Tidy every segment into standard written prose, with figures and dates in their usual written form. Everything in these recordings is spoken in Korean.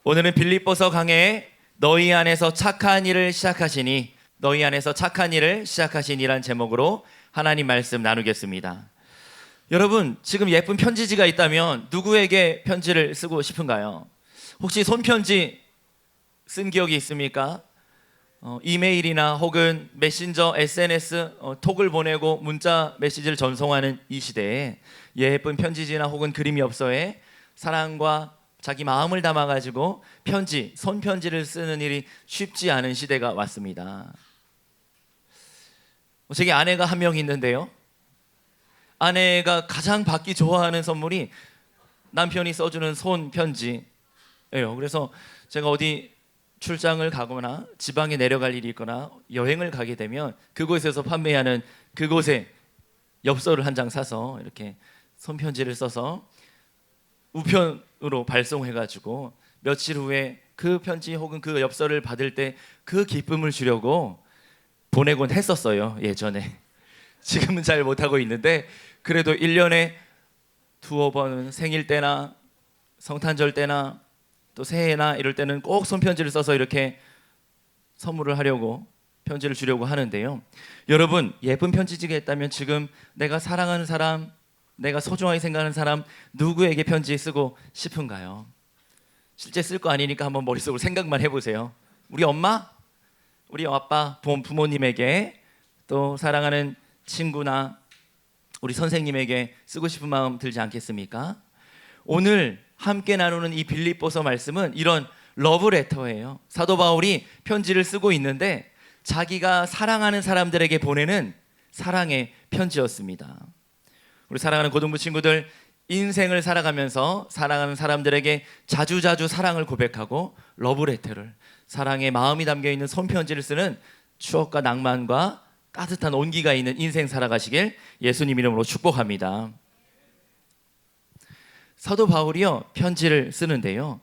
오늘은 빌립보서 강해에 너희 안에서 착한 일을 시작하시니 너희 안에서 착한 일을 시작하시니란 제목으로 하나님 말씀 나누겠습니다. 여러분, 지금 예쁜 편지지가 있다면 누구에게 편지를 쓰고 싶은가요? 혹시 손편지 쓴 기억이 있습니까? 이메일이나 혹은 메신저, SNS, 톡을 보내고 문자 메시지를 전송하는 이 시대에 예쁜 편지지나 혹은 그림 엽서에 사랑과 자기 마음을 담아가지고 편지, 손편지를 쓰는 일이 쉽지 않은 시대가 왔습니다. 제게 아내가 한 명 있는데요, 아내가 가장 받기 좋아하는 선물이 남편이 써주는 손편지예요. 그래서 제가 어디 출장을 가거나 지방에 내려갈 일이 있거나 여행을 가게 되면 그곳에서 판매하는 그곳에 엽서를 한 장 사서 이렇게 손편지를 써서 우편으로 발송해가지고 며칠 후에 그 편지 혹은 그 엽서를 받을 때 그 기쁨을 주려고 보내곤 했었어요, 예전에. 지금은 잘 못하고 있는데 그래도 1년에 두어 번은 생일 때나 성탄절 때나 또 새해나 이럴 때는 꼭 손편지를 써서 이렇게 선물을 하려고 편지를 주려고 하는데요. 여러분, 예쁜 편지지가 있다면 지금 내가 사랑하는 사람, 내가 소중하게 생각하는 사람 누구에게 편지 쓰고 싶은가요? 실제 쓸 거 아니니까 한번 머릿속으로 생각만 해보세요. 우리 엄마, 우리 아빠, 부모님에게, 또 사랑하는 친구나 우리 선생님에게 쓰고 싶은 마음 들지 않겠습니까? 오늘 함께 나누는 이 빌립보서 말씀은 이런 러브레터예요. 사도 바울이 편지를 쓰고 있는데 자기가 사랑하는 사람들에게 보내는 사랑의 편지였습니다. 우리 사랑하는 고등부 친구들, 인생을 살아가면서 사랑하는 사람들에게 자주자주 사랑을 고백하고 러브레터를, 사랑의 마음이 담겨있는 손편지를 쓰는 추억과 낭만과 따뜻한 온기가 있는 인생 살아가시길 예수님 이름으로 축복합니다. 사도 바울이요, 편지를 쓰는데요,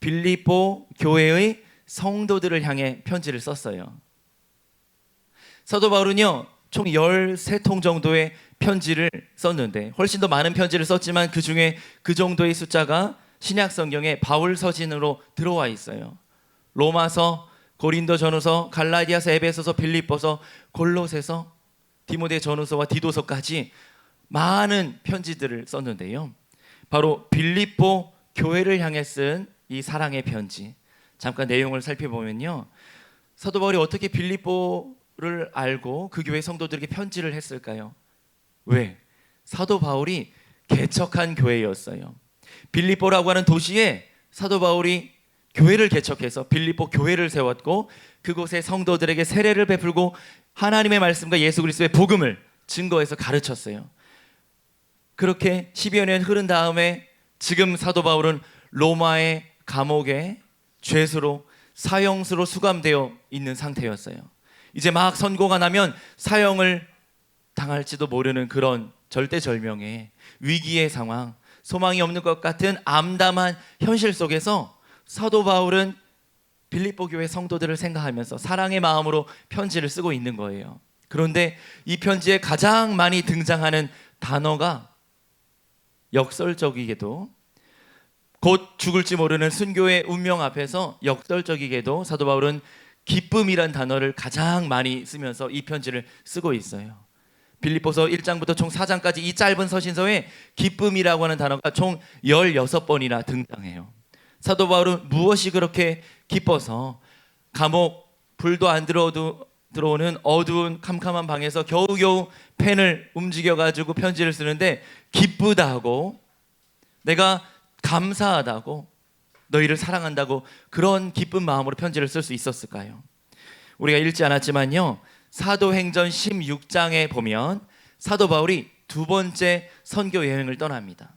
빌립보 교회의 성도들을 향해 편지를 썼어요. 사도 바울은요, 총 13통 정도의 편지를 썼는데 훨씬 더 많은 편지를 썼지만 그 중에 그 정도의 숫자가 신약 성경에 바울 서신으로 들어와 있어요. 로마서, 고린도 전후서, 갈라디아서, 에베소서, 빌립보서, 골로새서, 디모데 전후서와 디도서까지 많은 편지들을 썼는데요, 바로 빌립보 교회를 향해 쓴 이 사랑의 편지, 잠깐 내용을 살펴보면요, 사도 바울이 어떻게 빌립보를 알고 그 교회 성도들에게 편지를 했을까요? 왜? 사도 바울이 개척한 교회였어요. 빌립보라고 하는 도시에 사도 바울이 교회를 개척해서 빌립보 교회를 세웠고 그곳의 성도들에게 세례를 베풀고 하나님의 말씀과 예수 그리스도의 복음을 증거해서 가르쳤어요. 그렇게 10여 년 흐른 다음에 지금 사도 바울은 로마의 감옥에 죄수로, 사형수로 수감되어 있는 상태였어요. 이제 막 선고가 나면 사형을 당할지도 모르는 그런 절대절명의 위기의 상황, 소망이 없는 것 같은 암담한 현실 속에서 사도 바울은 빌립보 교회 성도들을 생각하면서 사랑의 마음으로 편지를 쓰고 있는 거예요. 그런데 이 편지에 가장 많이 등장하는 단어가 역설적이게도, 곧 죽을지 모르는 순교의 운명 앞에서 역설적이게도 사도 바울은 기쁨이란 단어를 가장 많이 쓰면서 이 편지를 쓰고 있어요. 빌립보서 1장부터 총 4장까지 이 짧은 서신서에 기쁨이라고 하는 단어가 총 16번이나 등장해요. 사도 바울은 무엇이 그렇게 기뻐서 감옥, 불도 안 들어오는 어두운 캄캄한 방에서 겨우겨우 펜을 움직여가지고 편지를 쓰는데 기쁘다고, 내가 감사하다고, 너희를 사랑한다고 그런 기쁜 마음으로 편지를 쓸 수 있었을까요? 우리가 읽지 않았지만요, 사도행전 16장에 보면 사도 바울이 두 번째 선교 여행을 떠납니다.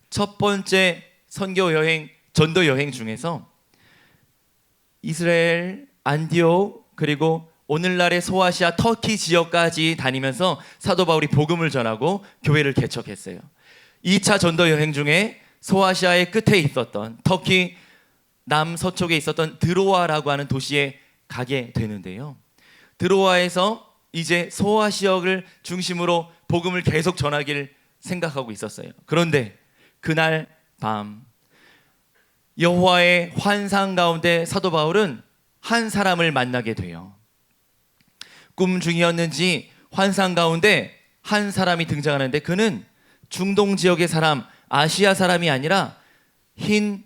첫 번째 선교 여행, 전도 여행 중에서 이스라엘, 안디옥, 그리고 오늘날의 소아시아, 터키 지역까지 다니면서 사도 바울이 복음을 전하고 교회를 개척했어요. 2차 전도 여행 중에 소아시아의 끝에 있었던 터키 남서쪽에 있었던 드로아라고 하는 도시에 가게 되는데요, 드로아에서 이제 소아시아를 중심으로 복음을 계속 전하기를 생각하고 있었어요. 그런데 그날 밤 여호와의 환상 가운데 사도 바울은 한 사람을 만나게 돼요. 꿈 중이었는지 환상 가운데 한 사람이 등장하는데 그는 중동 지역의 사람, 아시아 사람이 아니라 흰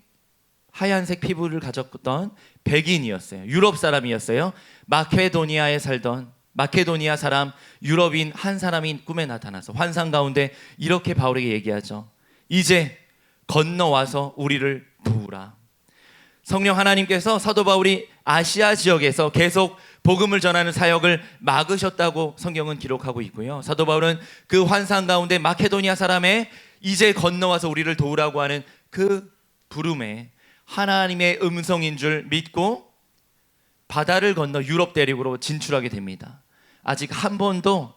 하얀색 피부를 가졌던 백인이었어요. 유럽 사람이었어요. 마케도니아에 살던 마케도니아 사람, 유럽인 한 사람이 꿈에 나타나서 환상 가운데 이렇게 바울에게 얘기하죠. 이제 건너와서 우리를 도우라. 성령 하나님께서 사도 바울이 아시아 지역에서 계속 복음을 전하는 사역을 막으셨다고 성경은 기록하고 있고요. 사도 바울은 그 환상 가운데 마케도니아 사람의 이제 건너와서 우리를 도우라고 하는 그 부름에 하나님의 음성인 줄 믿고 바다를 건너 유럽 대륙으로 진출하게 됩니다. 아직 한 번도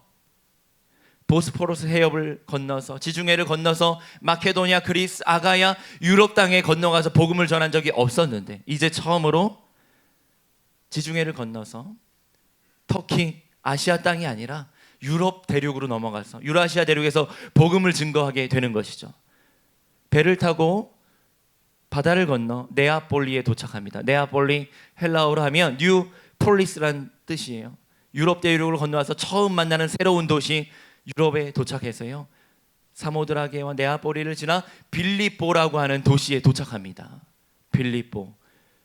보스포러스 해협을 건너서 지중해를 건너서 마케도니아, 그리스, 아가야, 유럽 땅에 건너가서 복음을 전한 적이 없었는데 이제 처음으로 지중해를 건너서 터키, 아시아 땅이 아니라 유럽 대륙으로 넘어가서 유라시아 대륙에서 복음을 증거하게 되는 것이죠. 배를 타고 바다를 건너 네아폴리에 도착합니다. 네아폴리 헬라어로 하면 뉴 폴리스란 뜻이에요. 유럽 대륙으로 건너와서 처음 만나는 새로운 도시 유럽에 도착해서요. 사모드라게와 네아폴리를 지나 빌립보라고 하는 도시에 도착합니다. 빌립보.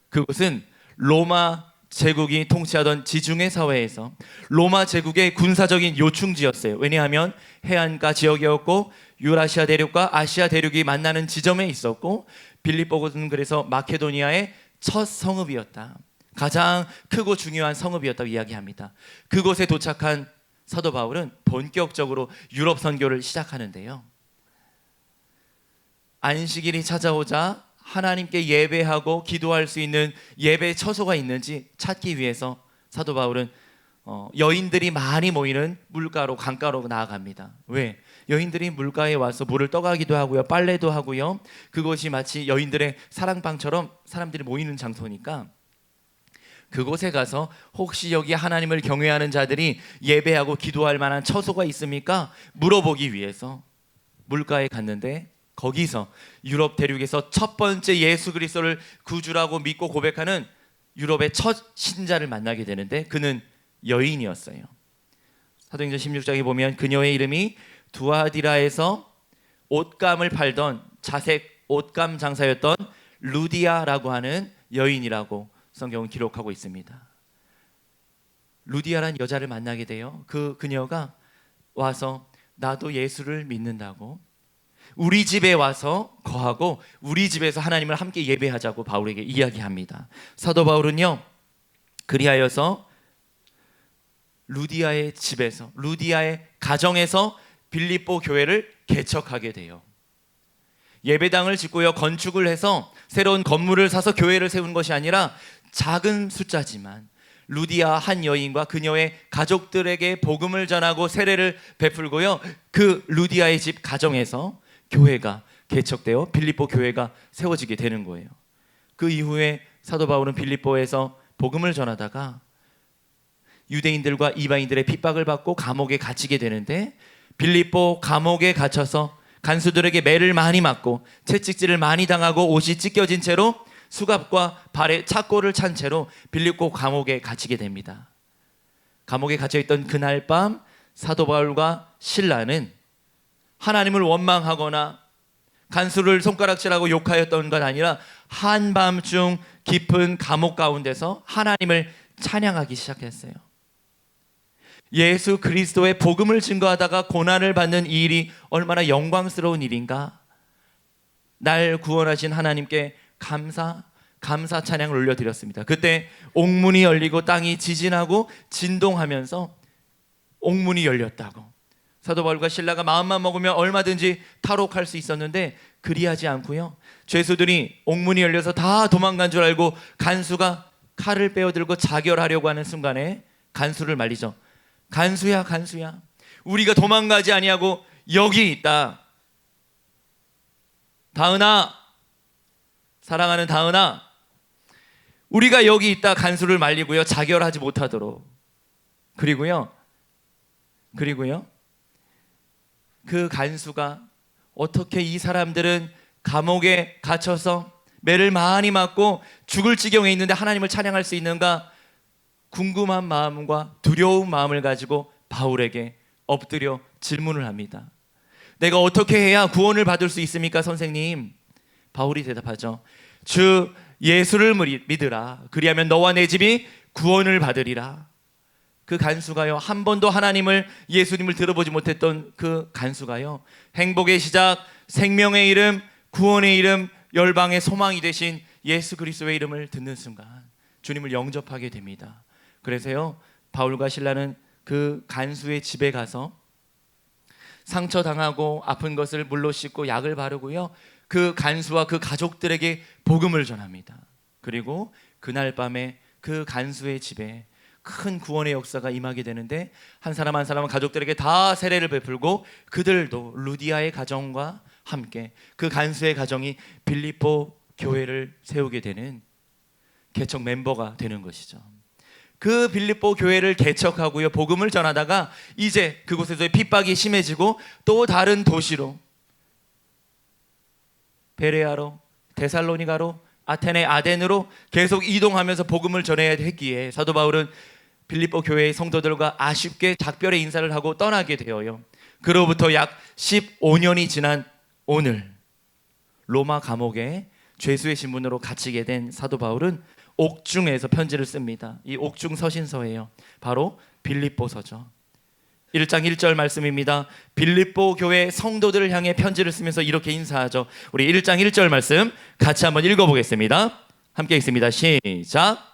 그곳은 로마 제국이 통치하던 지중해 사회에서 로마 제국의 군사적인 요충지였어요. 왜냐하면 해안가 지역이었고 유라시아 대륙과 아시아 대륙이 만나는 지점에 있었고 빌립보는 그래서 마케도니아의 첫 성읍이었다. 가장 크고 중요한 성읍이었다고 이야기합니다. 그곳에 도착한 사도 바울은 본격적으로 유럽 선교를 시작하는데요. 안식일이 찾아오자 하나님께 예배하고 기도할 수 있는 예배 처소가 있는지 찾기 위해서 사도 바울은 여인들이 많이 모이는 물가로 강가로 나아갑니다. 왜? 여인들이 물가에 와서 물을 떠가기도 하고요, 빨래도 하고요. 그것이 마치 여인들의 사랑방처럼 사람들이 모이는 장소니까 그곳에 가서 혹시 여기 하나님을 경외하는 자들이 예배하고 기도할 만한 처소가 있습니까? 물어보기 위해서 물가에 갔는데 거기서 유럽 대륙에서 첫 번째 예수 그리스도를 구주라고 믿고 고백하는 유럽의 첫 신자를 만나게 되는데 그는 여인이었어요. 사도행전 16장에 보면 그녀의 이름이 두아디라에서 옷감을 팔던 자색 옷감 장사였던 루디아라고 하는 여인이라고 성경은 기록하고 있습니다. 루디아란 여자를 만나게 돼요. 그녀가 와서 나도 예수를 믿는다고 우리 집에 와서 거하고 우리 집에서 하나님을 함께 예배하자고 바울에게 이야기합니다. 사도 바울은요 그리하여서 루디아의 집에서 루디아의 가정에서 빌립보 교회를 개척하게 돼요. 예배당을 짓고요 건축을 해서 새로운 건물을 사서 교회를 세운 것이 아니라 작은 숫자지만 루디아 한 여인과 그녀의 가족들에게 복음을 전하고 세례를 베풀고요 그 루디아의 집 가정에서 교회가 개척되어 빌립보 교회가 세워지게 되는 거예요. 그 이후에 사도 바울은 빌립보에서 복음을 전하다가 유대인들과 이방인들의 핍박을 받고 감옥에 갇히게 되는데 빌립보 감옥에 갇혀서 간수들에게 매를 많이 맞고 채찍질을 많이 당하고 옷이 찢겨진 채로 수갑과 발에 착고를 찬 채로 빌립보 감옥에 갇히게 됩니다. 감옥에 갇혀있던 그날 밤 사도 바울과 실라는 하나님을 원망하거나 간수를 손가락질하고 욕하였던 것 아니라 한밤중 깊은 감옥 가운데서 하나님을 찬양하기 시작했어요. 예수 그리스도의 복음을 증거하다가 고난을 받는 이 일이 얼마나 영광스러운 일인가. 날 구원하신 하나님께 감사 찬양을 올려드렸습니다. 그때 옥문이 열리고 땅이 지진하고 진동하면서 옥문이 열렸다고. 사도 바울과 실라가 마음만 먹으면 얼마든지 탈옥할 수 있었는데 그리하지 않고요 죄수들이 옥문이 열려서 다 도망간 줄 알고 간수가 칼을 빼어들고 자결하려고 하는 순간에 간수를 말리죠. 간수야 우리가 도망가지 아니하고 여기 있다. 다은아, 사랑하는 다은아, 우리가 여기 있다. 간수를 말리고요 자결하지 못하도록. 그리고요 그 간수가 어떻게 이 사람들은 감옥에 갇혀서 매를 많이 맞고 죽을 지경에 있는데 하나님을 찬양할 수 있는가? 궁금한 마음과 두려운 마음을 가지고 바울에게 엎드려 질문을 합니다. 내가 어떻게 해야 구원을 받을 수 있습니까, 선생님? 바울이 대답하죠. 주 예수를 믿으라. 그리하면 너와 내 집이 구원을 받으리라. 그 간수가요, 한 번도 하나님을, 예수님을 들어보지 못했던 그 간수가요, 행복의 시작, 생명의 이름, 구원의 이름, 열방의 소망이 되신 예수 그리스도의 이름을 듣는 순간 주님을 영접하게 됩니다. 그래서요, 바울과 실라는 그 간수의 집에 가서 상처당하고 아픈 것을 물로 씻고 약을 바르고요, 그 간수와 그 가족들에게 복음을 전합니다. 그리고 그날 밤에 그 간수의 집에 큰 구원의 역사가 임하게 되는데, 한 사람 한 사람은 가족들에게 다 세례를 베풀고 그들도 루디아의 가정과 함께 그 간수의 가정이 빌립보 교회를 세우게 되는 개척 멤버가 되는 것이죠. 그 빌립보 교회를 개척하고요, 복음을 전하다가 이제 그곳에서의 핍박이 심해지고 또 다른 도시로, 베레아로, 데살로니가로, 아테네, 아덴으로 계속 이동하면서 복음을 전해야 했기에 사도 바울은 빌립보 교회의 성도들과 아쉽게 작별의 인사를 하고 떠나게 되어요. 그로부터 약 15년이 지난 오늘, 로마 감옥에 죄수의 신분으로 갇히게 된 사도 바울은 옥중에서 편지를 씁니다. 이 옥중 서신서예요. 바로 빌립보서죠. 1장 1절 말씀입니다. 빌립보 교회 성도들을 향해 편지를 쓰면서 이렇게 인사하죠. 우리 1장 1절 말씀 같이 한번 읽어보겠습니다. 함께 읽습니다. 시작.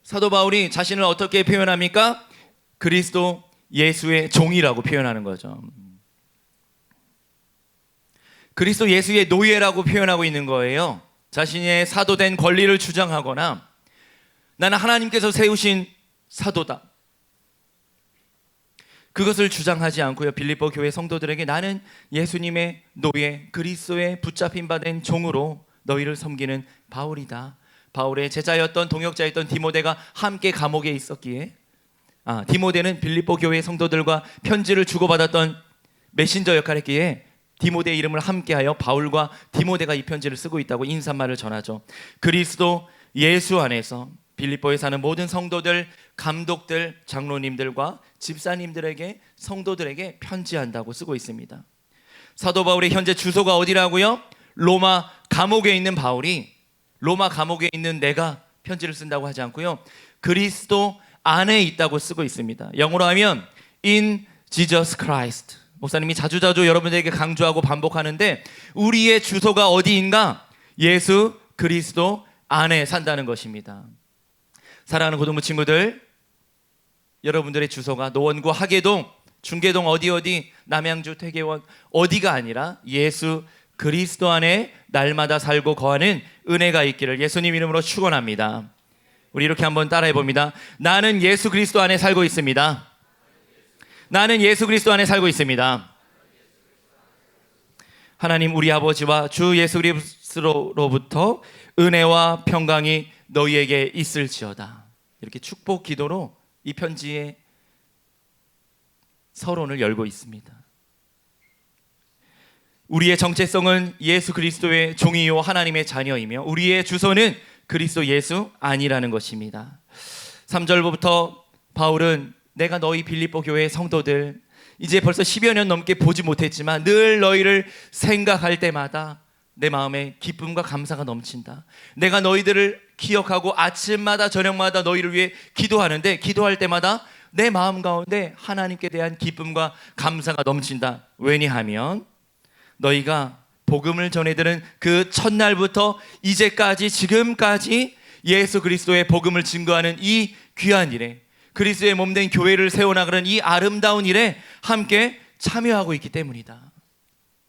사도 바울이 자신을 어떻게 표현합니까? 그리스도 예수의 종이라고 표현하는 거죠. 그리스도 예수의 노예라고 표현하고 있는 거예요. 자신의 사도된 권리를 주장하거나 나는 하나님께서 세우신 사도다, 그것을 주장하지 않고요, 빌립보 교회 성도들에게 나는 예수님의 노예, 그리스도의 붙잡힌 바 된 종으로 너희를 섬기는 바울이다. 바울의 제자였던, 동역자였던 디모데가 함께 감옥에 있었기에, 디모데는 빌립보 교회 성도들과 편지를 주고받았던 메신저 역할을 했기에 디모데의 이름을 함께하여 바울과 디모데가 이 편지를 쓰고 있다고 인사말을 전하죠. 그리스도 예수 안에서 빌립보에 사는 모든 성도들, 감독들, 장로님들과 집사님들에게, 성도들에게 편지한다고 쓰고 있습니다. 사도 바울의 현재 주소가 어디라고요? 로마 감옥에 있는 바울이 로마 감옥에 있는 내가 편지를 쓴다고 하지 않고요, 그리스도 안에 있다고 쓰고 있습니다. 영어로 하면 in Jesus Christ. 목사님이 자주자주 여러분들에게 강조하고 반복하는데, 우리의 주소가 어디인가? 예수 그리스도 안에 산다는 것입니다. 사랑하는 고등부 친구들, 여러분들의 주소가 노원구, 하계동, 중계동, 어디 남양주, 퇴계원 어디가 아니라 예수 그리스도 안에 날마다 살고 거하는 은혜가 있기를 예수님 이름으로 축원합니다. 우리 이렇게 한번 따라해 봅니다. 나는 예수 그리스도 안에 살고 있습니다. 나는 예수 그리스도 안에 살고 있습니다. 하나님 우리 아버지와 주 예수 그리스도로부터 은혜와 평강이 너희에게 있을지어다. 이렇게 축복 기도로 이 편지의 서론을 열고 있습니다. 우리의 정체성은 예수 그리스도의 종이요 하나님의 자녀이며 우리의 주소는 그리스도 예수 안이라는 것입니다. 3절부터 바울은 내가 너희 빌립보 교회의 성도들, 이제 벌써 10여 년 넘게 보지 못했지만 늘 너희를 생각할 때마다 내 마음에 기쁨과 감사가 넘친다. 내가 너희들을 기억하고 아침마다 저녁마다 너희를 위해 기도하는데, 기도할 때마다 내 마음 가운데 하나님께 대한 기쁨과 감사가 넘친다. 왜냐하면 너희가 복음을 전해드는 그 첫날부터 이제까지, 지금까지 예수 그리스도의 복음을 증거하는 이 귀한 일에, 그리스도의 몸된 교회를 세워나가는 이 아름다운 일에 함께 참여하고 있기 때문이다.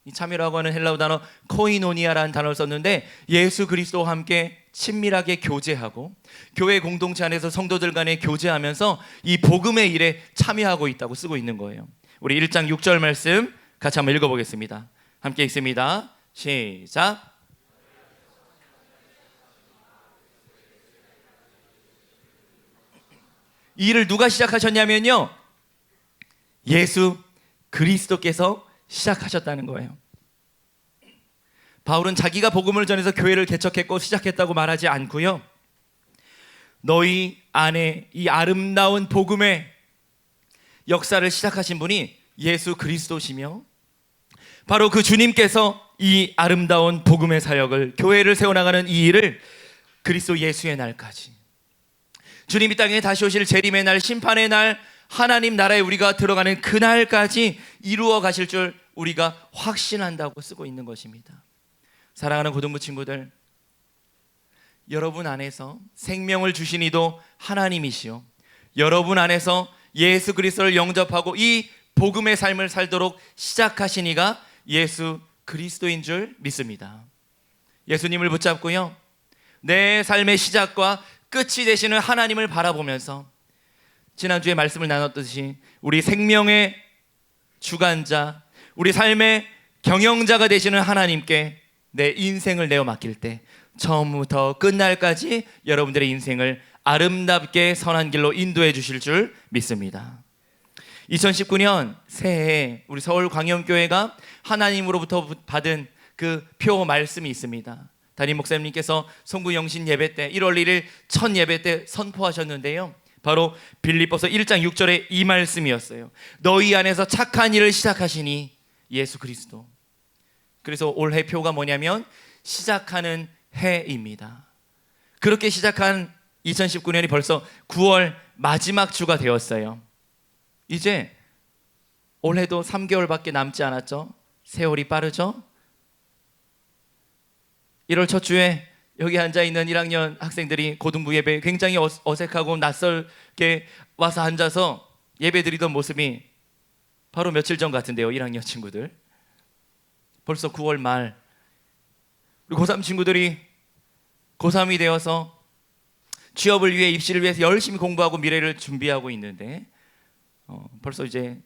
이 참여라고 하는 헬라어 단어 코이노니아라는 단어를 썼는데, 예수 그리스도와 함께 친밀하게 교제하고 교회 공동체 안에서 성도들 간에 교제하면서 이 복음의 일에 참여하고 있다고 쓰고 있는 거예요. 우리 1장 6절 말씀 같이 한번 읽어보겠습니다. 함께 읽습니다. 시작. 이 일을 누가 시작하셨냐면요, 예수 그리스도께서 시작하셨다는 거예요. 바울은 자기가 복음을 전해서 교회를 개척했고 시작했다고 말하지 않고요, 너희 안에 이 아름다운 복음의 역사를 시작하신 분이 예수 그리스도시며, 바로 그 주님께서 이 아름다운 복음의 사역을, 교회를 세워나가는 이 일을 그리스도 예수의 날까지, 주님이 땅에 다시 오실 재림의 날, 심판의 날, 하나님 나라에 우리가 들어가는 그날까지 이루어 가실 줄 우리가 확신한다고 쓰고 있는 것입니다. 사랑하는 고등부 친구들, 여러분 안에서 생명을 주신 이도 하나님이시요, 여러분 안에서 예수 그리스도를 영접하고 이 복음의 삶을 살도록 시작하신 이가 예수 그리스도인 줄 믿습니다. 예수님을 붙잡고요, 내 삶의 시작과 끝이 되시는 하나님을 바라보면서 지난주에 말씀을 나눴듯이 우리 생명의 주관자, 우리 삶의 경영자가 되시는 하나님께 내 인생을 내어 맡길 때 처음부터 끝날까지 여러분들의 인생을 아름답게 선한 길로 인도해 주실 줄 믿습니다. 2019년 새해에 우리 서울광영교회가 하나님으로부터 받은 그 표 말씀이 있습니다. 담임 목사님께서 송구영신 예배 때 1월 1일 첫 예배 때 선포하셨는데요, 바로 빌립보서 1장 6절의 이 말씀이었어요. 너희 안에서 착한 일을 시작하시니 예수 그리스도. 그래서 올해 표가 뭐냐면 시작하는 해입니다. 그렇게 시작한 2019년이 벌써 9월 마지막 주가 되었어요. 이제 올해도 3개월밖에 남지 않았죠. 세월이 빠르죠. 1월 첫 주에 여기 앉아있는 1학년 학생들이 고등부 예배 굉장히 어색하고 낯설게 와서 앉아서 예배 드리던 모습이 바로 며칠 전 같은데요. 1학년 친구들, 벌써 9월 말, 우리 고3 친구들이 고3이 되어서 취업을 위해, 입시를 위해서 열심히 공부하고 미래를 준비하고 있는데 벌써 이제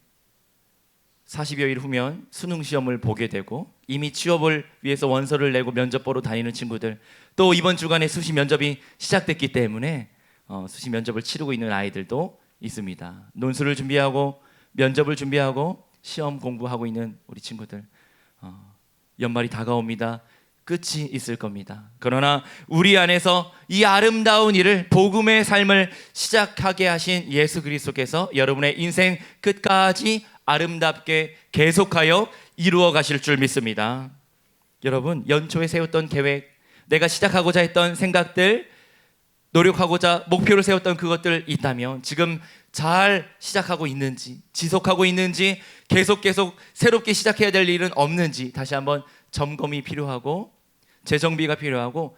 40여일 후면 수능 시험을 보게 되고, 이미 취업을 위해서 원서를 내고 면접 보러 다니는 친구들, 또 이번 주간에 수시 면접이 시작됐기 때문에 수시 면접을 치르고 있는 아이들도 있습니다. 논술을 준비하고 면접을 준비하고 시험 공부하고 있는 우리 친구들, 연말이 다가옵니다. 끝이 있을 겁니다. 그러나 우리 안에서 이 아름다운 일을, 복음의 삶을 시작하게 하신 예수 그리스도께서 여러분의 인생 끝까지 아름답게 계속하여 이루어 가실 줄 믿습니다. 여러분, 연초에 세웠던 계획, 내가 시작하고자 했던 생각들, 노력하고자 목표를 세웠던 그것들 있다면 지금 잘 시작하고 있는지, 지속하고 있는지, 계속 새롭게 시작해야 될 일은 없는지 다시 한번 점검이 필요하고 재정비가 필요하고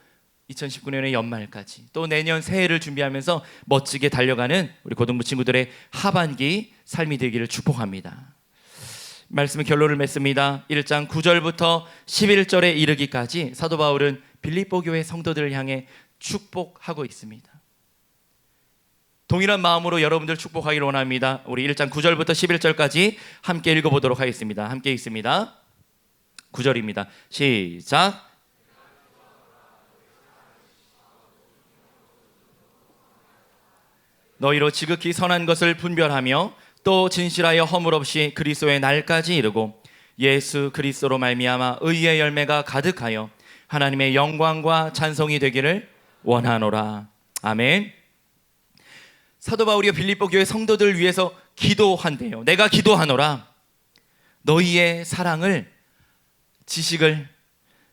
2019년의 연말까지 또 내년 새해를 준비하면서 멋지게 달려가는 우리 고등부 친구들의 하반기 삶이 되기를 축복합니다. 말씀의 결론을 맺습니다. 1장 9절부터 11절에 이르기까지 사도 바울은 빌립보 교회 성도들을 향해 축복하고 있습니다. 동일한 마음으로 여러분들 축복하기를 원합니다. 우리 1장 9절부터 11절까지 함께 읽어보도록 하겠습니다. 함께 읽습니다. 9절입니다. 시작. 너희로 지극히 선한 것을 분별하며 또 진실하여 허물 없이 그리스도의 날까지 이르고 예수 그리스도로 말미암아 의의 열매가 가득하여 하나님의 영광과 찬송이 되기를 원하노라. 아멘. 사도 바울이 빌립보 교회 성도들을 위해서 기도한대요. 내가 기도하노라. 너희의 사랑을, 지식을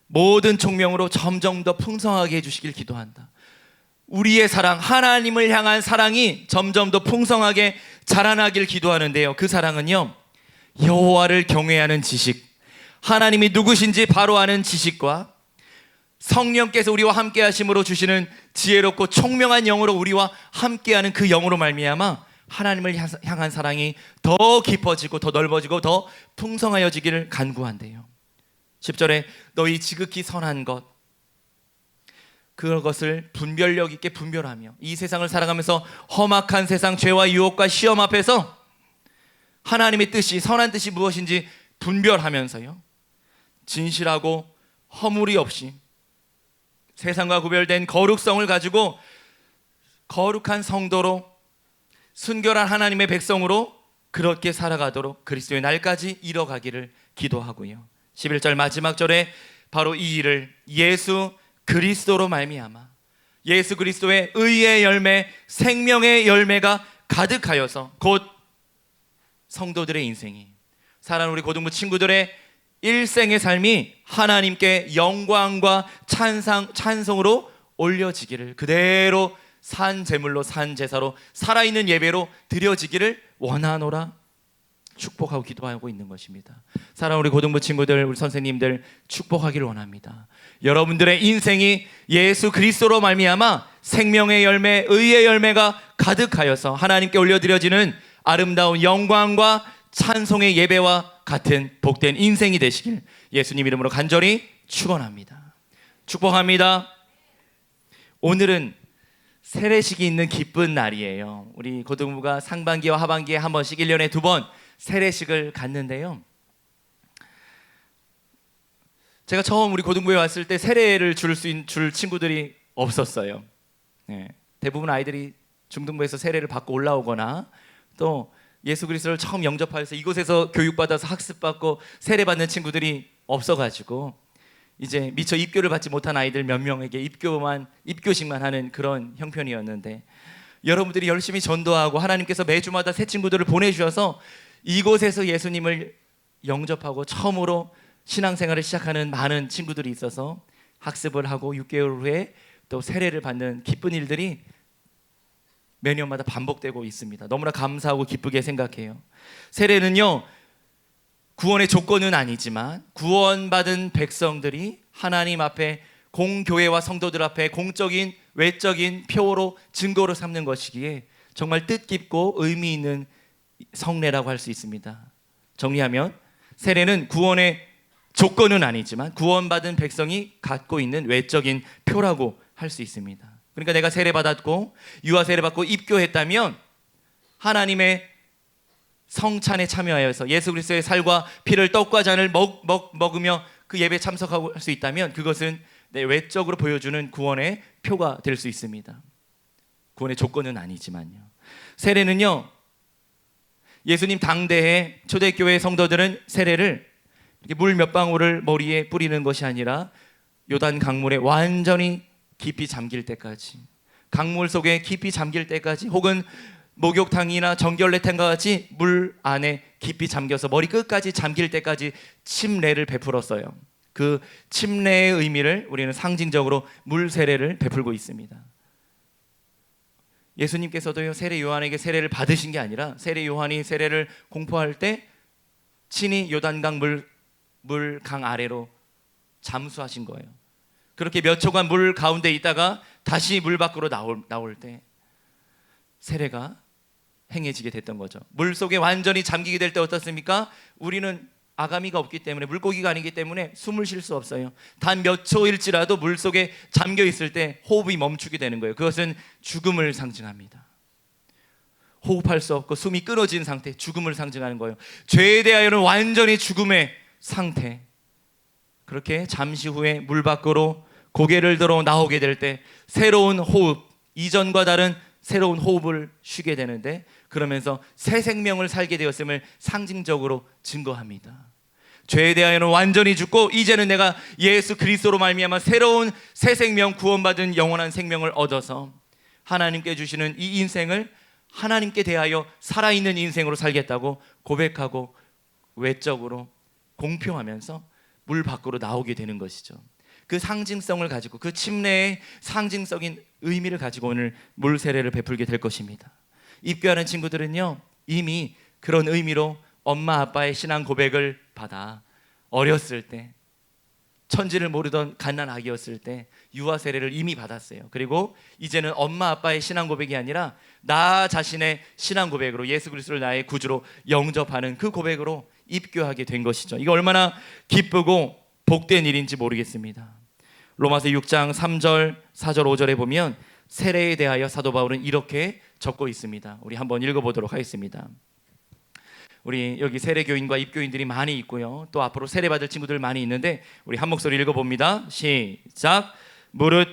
모든 총명으로 점점 더 풍성하게 해주시길 기도한다. 우리의 사랑, 하나님을 향한 사랑이 점점 더 풍성하게 자라나길 기도하는데요. 그 사랑은요, 여호와를 경외하는 지식, 하나님이 누구신지 바로 아는 지식과 성령께서 우리와 함께 하심으로 주시는 지혜롭고 총명한 영으로 우리와 함께하는 그 영으로 말미암아 하나님을 향한 사랑이 더 깊어지고 더 넓어지고 더 풍성하여지기를 간구한대요. 10절에 너희 지극히 선한 것, 그것을 분별력 있게 분별하며 이 세상을 살아가면서 험악한 세상, 죄와 유혹과 시험 앞에서 하나님의 뜻이, 선한 뜻이 무엇인지 분별하면서요, 진실하고 허물이 없이 세상과 구별된 거룩성을 가지고 거룩한 성도로 순결한 하나님의 백성으로 그렇게 살아가도록 그리스도의 날까지 이뤄가기를 기도하고요. 11절 마지막 절에 바로 이 일을 예수 그리스도로 말미암아 예수 그리스도의 의의 열매, 생명의 열매가 가득하여서 곧 성도들의 인생이, 사랑하는 우리 고등부 친구들의 일생의 삶이 하나님께 영광과 찬송으로 올려지기를, 그대로 산 제물로 산 제사로 살아있는 예배로 드려지기를 원하노라 축복하고 기도하고 있는 것입니다. 사랑하는 우리 고등부 친구들, 우리 선생님들 축복하기를 원합니다. 여러분들의 인생이 예수 그리스도로 말미암아 생명의 열매, 의의 열매가 가득하여서 하나님께 올려드려지는 아름다운 영광과 찬송의 예배와 같은 복된 인생이 되시길 예수님 이름으로 간절히 축원합니다. 축복합니다. 오늘은 세례식이 있는 기쁜 날이에요. 우리 고등부가 상반기와 하반기에 한 번씩 1년에 2번 세례식을 갔는데요. 제가 처음 우리 고등부에 왔을 때 세례를 줄 친구들이 없었어요. 네. 대부분 아이들이 중등부에서 세례를 받고 올라오거나 또 예수 그리스도를 처음 영접하여서 이곳에서 교육받아서 학습받고 세례받는 친구들이 없어가지고 이제 미처 입교를 받지 못한 아이들 몇 명에게 입교식만 하는 그런 형편이었는데, 여러분들이 열심히 전도하고 하나님께서 매주마다 새 친구들을 보내주셔서 이곳에서 예수님을 영접하고 처음으로 신앙생활을 시작하는 많은 친구들이 있어서 학습을 하고 6개월 후에 또 세례를 받는 기쁜 일들이 매년마다 반복되고 있습니다. 너무나 감사하고 기쁘게 생각해요. 세례는요, 구원의 조건은 아니지만 구원받은 백성들이 하나님 앞에, 공교회와 성도들 앞에 공적인 외적인 표로 증거로 삼는 것이기에 정말 뜻깊고 의미 있는 성례라고 할 수 있습니다. 정리하면 세례는 구원의 조건은 아니지만 구원받은 백성이 갖고 있는 외적인 표라고 할 수 있습니다. 그러니까 내가 세례받았고 유아 세례받고 입교했다면 하나님의 성찬에 참여하여서 예수 그리스도의 살과 피를, 떡과 잔을 먹으며 그 예배에 참석하고 할 수 있다면 그것은 내 외적으로 보여주는 구원의 표가 될 수 있습니다. 구원의 조건은 아니지만요. 세례는요, 예수님 당대의 초대교회 성도들은 세례를 이렇게 물 몇 방울을 머리에 뿌리는 것이 아니라 요단 강물에 완전히 깊이 잠길 때까지, 강물 속에 깊이 잠길 때까지, 혹은 목욕탕이나 정결례탕과 같이 물 안에 깊이 잠겨서 머리 끝까지 잠길 때까지 침례를 베풀었어요. 그 침례의 의미를 우리는 상징적으로 물 세례를 베풀고 있습니다. 예수님께서도요, 세례 요한에게 세례를 받으신 게 아니라 세례 요한이 세례를 공포할 때 친히 요단강 물강 아래로 잠수하신 거예요. 그렇게 몇 초간 물 가운데 있다가 다시 물 밖으로 나올 때 세례가 행해지게 됐던 거죠. 물 속에 완전히 잠기게 될 때 어떻습니까? 우리는 아가미가 없기 때문에, 물고기가 아니기 때문에 숨을 쉴 수 없어요. 단 몇 초일지라도 물 속에 잠겨 있을 때 호흡이 멈추게 되는 거예요. 그것은 죽음을 상징합니다. 호흡할 수 없고 숨이 끊어진 상태, 죽음을 상징하는 거예요. 죄에 대하여는 완전히 죽음의 상태. 그렇게 잠시 후에 물 밖으로 고개를 들어 나오게 될 때 새로운 호흡, 이전과 다른 새로운 호흡을 쉬게 되는데, 그러면서 새 생명을 살게 되었음을 상징적으로 증거합니다. 죄에 대하여는 완전히 죽고 이제는 내가 예수 그리스도로 말미암아 새로운 새 생명, 구원받은 영원한 생명을 얻어서 하나님께 주시는 이 인생을 하나님께 대하여 살아있는 인생으로 살겠다고 고백하고 외적으로 공표하면서 물 밖으로 나오게 되는 것이죠. 그 상징성을 가지고, 그 침례의 상징적인 의미를 가지고 오늘 물 세례를 베풀게 될 것입니다. 입교하는 친구들은요, 이미 그런 의미로 엄마 아빠의 신앙 고백을 받아 어렸을 때, 천지를 모르던 갓난 아기였을 때 유아 세례를 이미 받았어요. 그리고 이제는 엄마 아빠의 신앙 고백이 아니라 나 자신의 신앙 고백으로 예수 그리스도를 나의 구주로 영접하는 그 고백으로 입교하게 된 것이죠. 이거 얼마나 기쁘고 복된 일인지 모르겠습니다. 로마서 6장 3절, 4절, 5절에 보면 세례에 대하여 사도 바울은 이렇게 적고 있습니다. 우리 한번 읽어보도록 하겠습니다. 우리 여기 세례교인과 입교인들이 많이 있고요, 또 앞으로 세례받을 친구들 많이 있는데 우리 한 목소리 읽어봅니다. 시작. 무릇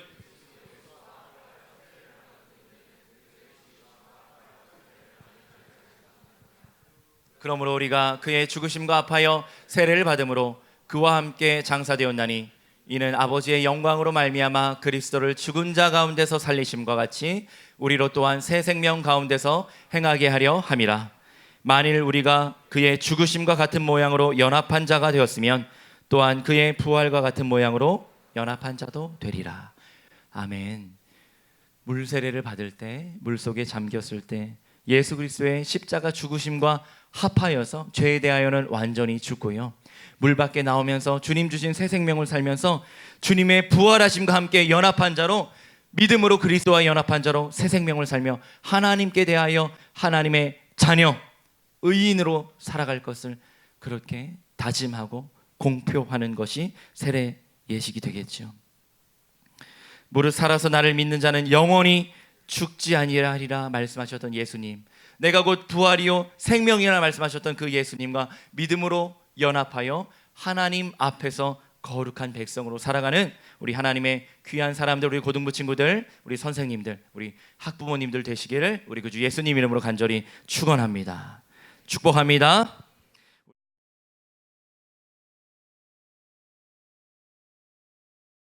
그러므로 우리가 그의 죽으심과 합하여 세례를 받음으로 그와 함께 장사되었나니 이는 아버지의 영광으로 말미암아 그리스도를 죽은 자 가운데서 살리심과 같이 우리로 또한 새 생명 가운데서 행하게 하려 함이라. 만일 우리가 그의 죽으심과 같은 모양으로 연합한 자가 되었으면 또한 그의 부활과 같은 모양으로 연합한 자도 되리라. 아멘. 물세례를 받을 때, 물속에 잠겼을 때 예수 그리스도의 십자가 죽으심과 합하여서 죄에 대하여는 완전히 죽고요, 물 밖에 나오면서 주님 주신 새 생명을 살면서 주님의 부활하심과 함께 연합한 자로, 믿음으로 그리스도와 연합한 자로 새 생명을 살며 하나님께 대하여 하나님의 자녀, 의인으로 살아갈 것을 그렇게 다짐하고 공표하는 것이 세례 예식이 되겠죠. 무릇 살아서 나를 믿는 자는 영원히 죽지 아니하리라 말씀하셨던 예수님, 내가 곧 부활이요 생명이라 말씀하셨던 그 예수님과 믿음으로 연합하여 하나님 앞에서 거룩한 백성으로 살아가는 우리 하나님의 귀한 사람들, 우리 고등부 친구들, 우리 선생님들, 우리 학부모님들 되시기를 우리 구주 예수님 이름으로 간절히 축원합니다. 축복합니다.